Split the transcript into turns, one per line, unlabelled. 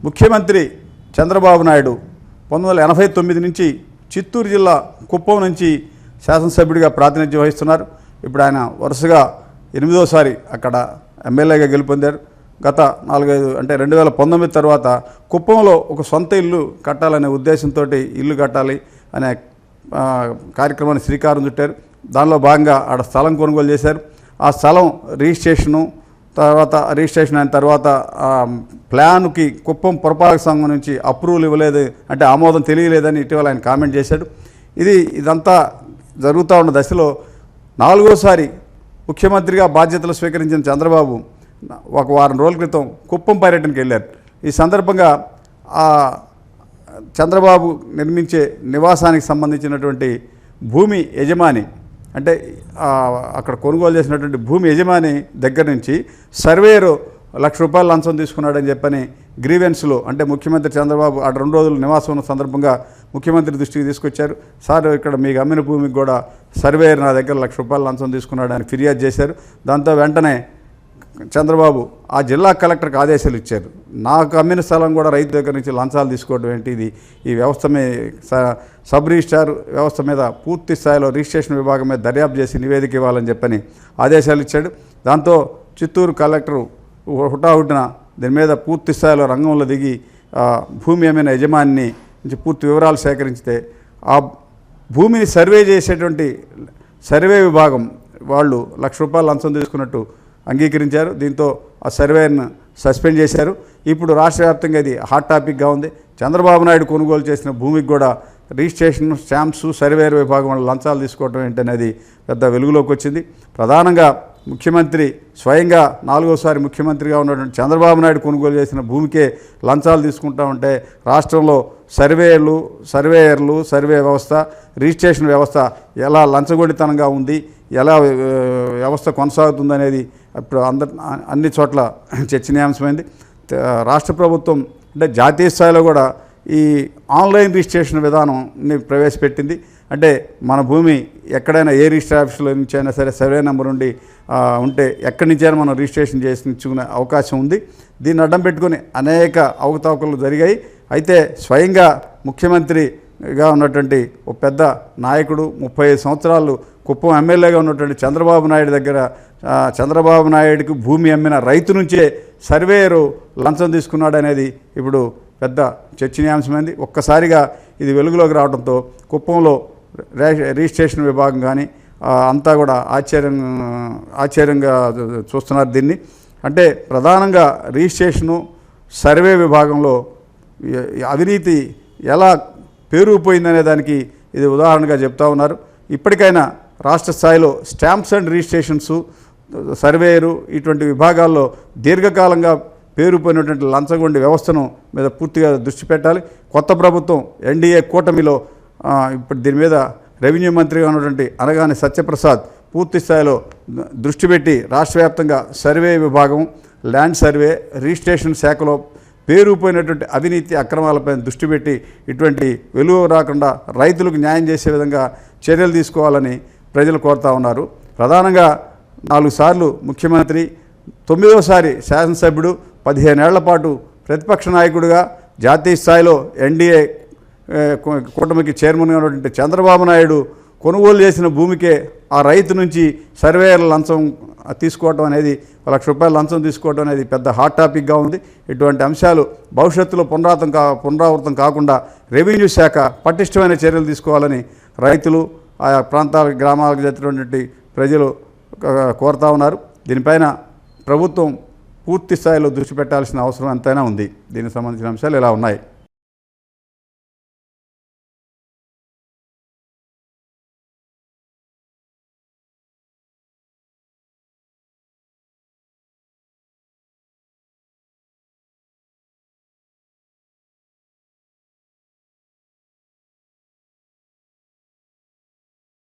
ముఖ్యమంత్రి చంద్రబాబు నాయుడు 1989 నుంచి చిత్తూరు జిల్లా కుప్పం నుంచి శాసనసభ్యుడిగా ప్రాతినిధ్యం వహిస్తున్నారు. ఇప్పుడు ఆయన వరుసగా 8వసారి అక్కడ ఎమ్మెల్యేగా గెలుపొందారు. గత 4-5 అంటే 2019 తర్వాత కుప్పంలో ఒక సొంత ఇల్లు కట్టాలనే ఉద్దేశంతో ఇల్లు కట్టాలి అనే కార్యక్రమాన్ని శ్రీకారం చుట్టారు. దానిలో భాగంగా ఆడ స్థలం కొనుగోలు చేశారు. ఆ స్థలం రిజిస్ట్రేషన్ అయిన తర్వాత ప్లాన్కి కుప్పం పురపాలక సంఘం నుంచి అప్రూవల్ ఇవ్వలేదు, అంటే ఆమోదం తెలియలేదని ఇటీవల ఆయన కామెంట్ చేశాడు. ఇదంతా జరుగుతూ ఉన్న దశలో 4వసారి ముఖ్యమంత్రిగా బాధ్యతలు స్వీకరించిన చంద్రబాబు ఒక వారం రోజుల క్రితం కుప్పం పర్యటనకి వెళ్ళారు. ఈ సందర్భంగా చంద్రబాబు నిర్మించే నివాసానికి సంబంధించినటువంటి భూమి యజమాని, అంటే అక్కడ కొనుగోలు చేసినటువంటి భూమి యజమాని దగ్గర నుంచి సర్వేయర్ ₹1,00,000 లంచం తీసుకున్నాడని చెప్పని గ్రీవెన్స్లో, అంటే ముఖ్యమంత్రి చంద్రబాబు ఆ 2 రోజులు నివాసం ఉన్న సందర్భంగా ముఖ్యమంత్రి దృష్టికి తీసుకొచ్చారు. సార్, ఇక్కడ మీకు అమ్మిన భూమికి కూడా సర్వేయర్ నా దగ్గర ₹1,00,000 లంచం తీసుకున్నాడని ఫిర్యాదు చేశారు. దాంతో వెంటనే చంద్రబాబు ఆ జిల్లా కలెక్టర్కి ఆదేశాలు ఇచ్చారు. నాకు అమ్మిన స్థలం కూడా రైతు దగ్గర నుంచి లంచాలు తీసుకోవడం ఏంటి, ఈ వ్యవస్థ సబ్ రిజిస్ట్రార్ వ్యవస్థ మీద పూర్తి స్థాయిలో రిజిస్ట్రేషన్ విభాగం మీద దర్యాప్తు చేసి నివేదిక ఇవ్వాలని చెప్పని ఆదేశాలు ఇచ్చాడు. దాంతో చిత్తూరు కలెక్టరు హుటాహుటిన దీని మీద పూర్తి స్థాయిలో రంగంలో దిగి భూమి అమ్మిన యజమాని నుంచి పూర్తి వివరాలు సేకరించితే ఆ భూమిని సర్వే చేసేటువంటి సర్వే విభాగం వాళ్ళు ₹1,00,000 లంచం తీసుకున్నట్టు అంగీకరించారు. దీంతో ఆ సర్వేను సస్పెండ్ చేశారు. ఇప్పుడు రాష్ట్ర వ్యాప్తంగా ఇది హాట్ టాపిక్గా ఉంది. చంద్రబాబు నాయుడు కొనుగోలు చేసిన భూమికి కూడా రిజిస్ట్రేషన్ స్టాంప్స్ సర్వేర్ విభాగం వాళ్ళు లంచాలు తీసుకోవడం ఏంటనేది పెద్ద వెలుగులోకి వచ్చింది. ప్రధానంగా ముఖ్యమంత్రి స్వయంగా 4వసారి ముఖ్యమంత్రిగా ఉన్నటువంటి చంద్రబాబు నాయుడు కొనుగోలు చేసిన భూమికే లంచాలు తీసుకుంటా ఉంటే రాష్ట్రంలో సర్వేయర్లు సర్వే వ్యవస్థ, రిజిస్ట్రేషన్ వ్యవస్థ ఎలా లంచగొడితనంగా ఉంది, ఎలా వ్యవస్థ కొనసాగుతుందనేది ఇప్పుడు అన్ని చోట్ల చర్చనీయాంశమైంది. రాష్ట్ర ప్రభుత్వం అంటే జాతీయ స్థాయిలో కూడా ఈ ఆన్లైన్ రిజిస్ట్రేషన్ విధానాన్ని ప్రవేశపెట్టింది. అంటే మన భూమి ఎక్కడైనా ఏ రిజిస్టర్ ఆఫీసులో నుంచి అయినా సరే సర్వే నెంబర్ ఉంటే ఎక్కడి నుంచైనా మనం రిజిస్ట్రేషన్ చేయించుకునే అవకాశం ఉంది. దీన్ని అడ్డం పెట్టుకుని అనేక అవకతవకలు జరిగాయి. అయితే స్వయంగా ముఖ్యమంత్రిగా ఉన్నటువంటి ఒక పెద్ద నాయకుడు 35 సంవత్సరాలు కుప్పం ఎమ్మెల్యేగా ఉన్నటువంటి చంద్రబాబు నాయుడు దగ్గర చంద్రబాబు నాయుడికి భూమి అమ్మిన రైతు నుంచే సర్వేయరు లంచం తీసుకున్నాడు అనేది ఇప్పుడు పెద్ద చర్చనీయాంశమైంది. ఒక్కసారిగా ఇది వెలుగులోకి రావడంతో కుప్పంలో రిజిస్ట్రేషన్ విభాగం కానీ అంతా కూడా ఆశ్చర్యంగా చూస్తున్నారు దీన్ని. అంటే ప్రధానంగా రిజిస్ట్రేషను సర్వే విభాగంలో అవినీతి ఎలా పేరుకుపోయిందనే దానికి ఇది ఉదాహరణగా చెప్తా ఉన్నారు. ఇప్పటికైనా రాష్ట్ర స్థాయిలో స్టాంప్స్ అండ్ రిజిస్ట్రేషన్స్, సర్వేయరు ఇటువంటి విభాగాల్లో దీర్ఘకాలంగా పేరుపోయినటువంటి లంచగొండి వ్యవస్థను మీద పూర్తిగా దృష్టి పెట్టాలి. కొత్త ప్రభుత్వం ఎన్డీఏ కూటమిలో ఇప్పుడు దీని మీద రెవెన్యూ మంత్రిగా ఉన్నటువంటి అనగాని సత్యప్రసాద్ పూర్తి స్థాయిలో దృష్టి పెట్టి రాష్ట్ర వ్యాప్తంగా సర్వే విభాగం, ల్యాండ్ సర్వే, రిజిస్ట్రేషన్ శాఖలో పేరుపోయినటువంటి అవినీతి అక్రమాలపై దృష్టి పెట్టి ఇటువంటి వెలుగు రాకుండా రైతులకు న్యాయం చేసే విధంగా చర్యలు తీసుకోవాలని ప్రజలు కోరుతా ఉన్నారు. ప్రధానంగా 4 సార్లు ముఖ్యమంత్రి, 9వసారి శాసనసభ్యుడు, 15 ఏళ్ల పాటు ప్రతిపక్ష నాయకుడిగా జాతీయ స్థాయిలో ఎన్డీఏ కూటమికి చైర్మన్గా ఉన్నటువంటి చంద్రబాబు నాయుడు కొనుగోలు చేసిన భూమికే ఆ రైతు నుంచి సర్వేయర్ల లంచం తీసుకోవడం అనేది, ₹1,00,000 లంచం తీసుకోవడం అనేది పెద్ద హాట్ టాపిక్గా ఉంది. ఇటువంటి అంశాలు భవిష్యత్తులో పునరావృతం కాకుండా రెవెన్యూ శాఖ పటిష్టమైన చర్యలు తీసుకోవాలని రైతులు, ఆయా ప్రాంతాల గ్రామాలకు చెందినటువంటి ప్రజలు కోరుతా ఉన్నారు. దీనిపైన ప్రభుత్వం పూర్తి స్థాయిలో దృష్టి పెట్టాల్సిన అవసరం ఎంతైనా ఉంది. దీనికి సంబంధించిన అంశాలు ఇలా ఉన్నాయి.